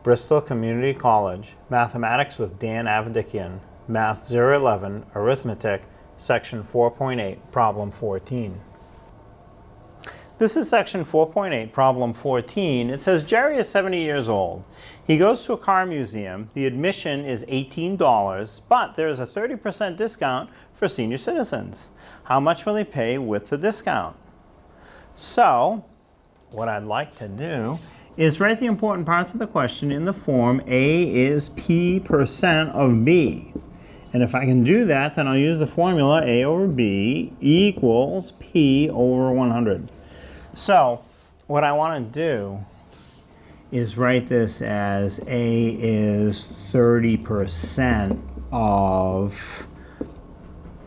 Bristol Community College, Mathematics with Dan Avedikian, Math 011, Arithmetic, Section 4.8, Problem 14. This is Section 4.8, Problem 14. It says Jerry is 70 years old. He goes to a car museum. The admission is $18, but there is a 30% discount for senior citizens. How much will he pay with the discount? So, what I'd like to do is write the important parts of the question in the form A is P percent of B. And if I can do that, then I'll use the formula A over B equals P over 100. So what I want to do is write this as A is 30% of,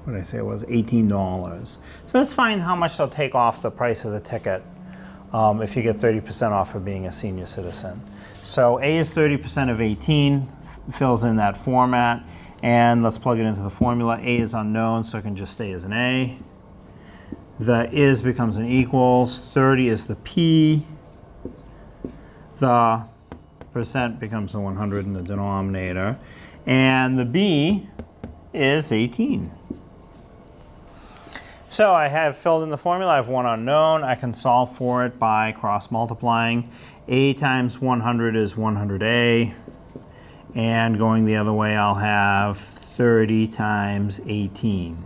what did I say it was, $18. So let's find how much they'll take off the price of the ticket if you get 30% off for being a senior citizen. So A is 30% of 18, fills in that format, and let's plug it into the formula. A is unknown, so it can just stay as an A. The is becomes an equals, 30 is the P, the percent becomes the 100 in the denominator, and the B is 18. So I have filled in the formula. I have one unknown. I can solve for it by cross multiplying. A times 100 is 100A. And going the other way, I'll have 30 times 18.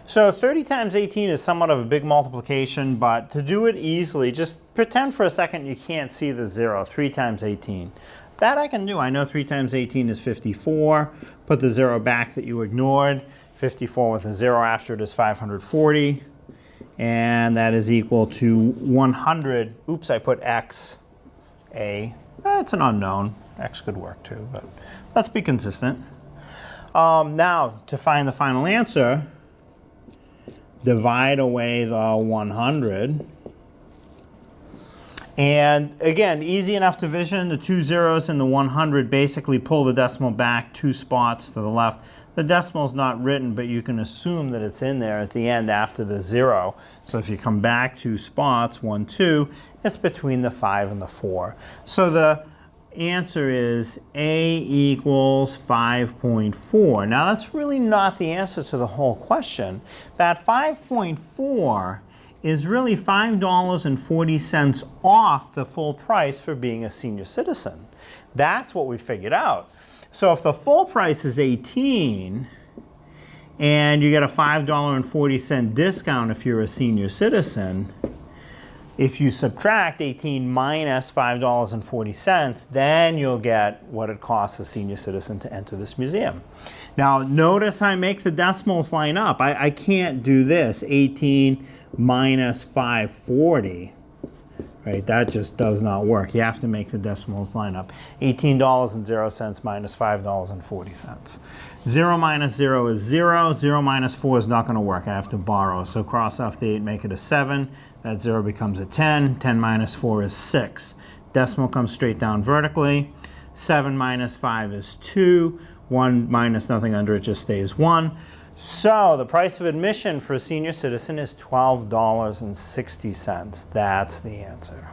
So 30 times 18 is somewhat of a big multiplication, but to do it easily, just pretend for a second you can't see the zero. 3 times 18. That I can do. I know 3 times 18 is 54. Put the zero back that you ignored. 54 with a 0 after it is 540, and that is equal to 100. Oops, I put x, a. It's an unknown. X could work too, but let's be consistent. Now, to find the final answer, divide away the 100. And again, easy enough division. The 2 zeros in the 100 basically pull the decimal back 2 spots to the left. The decimal is not written, but you can assume that it's in there at the end after the 0. So if you come back 2 spots, 1, 2, it's between the 5 and the 4. So the answer is A equals 5.4. Now that's really not the answer to the whole question. That 5.4 is really $5.40 off the full price for being a senior citizen. That's what we figured out. So if the full price is 18 and you get a $5.40 discount if you're a senior citizen, if you subtract 18 minus $5.40, then you'll get what it costs a senior citizen to enter this museum. Now notice I make the decimals line up. I can't do this, 18 minus 540. Right, that just does not work. You have to make the decimals line up. $18.00 minus $5.40. 0 minus 0 is 0. 0 minus 4 is not going to work. I have to borrow. So cross off the 8, make it a 7. That 0 becomes a 10. 10 minus 4 is 6. Decimal comes straight down vertically. 7 minus 5 is 2. 1 minus nothing under it just stays 1. So the price of admission for a senior citizen is $12.60. That's the answer.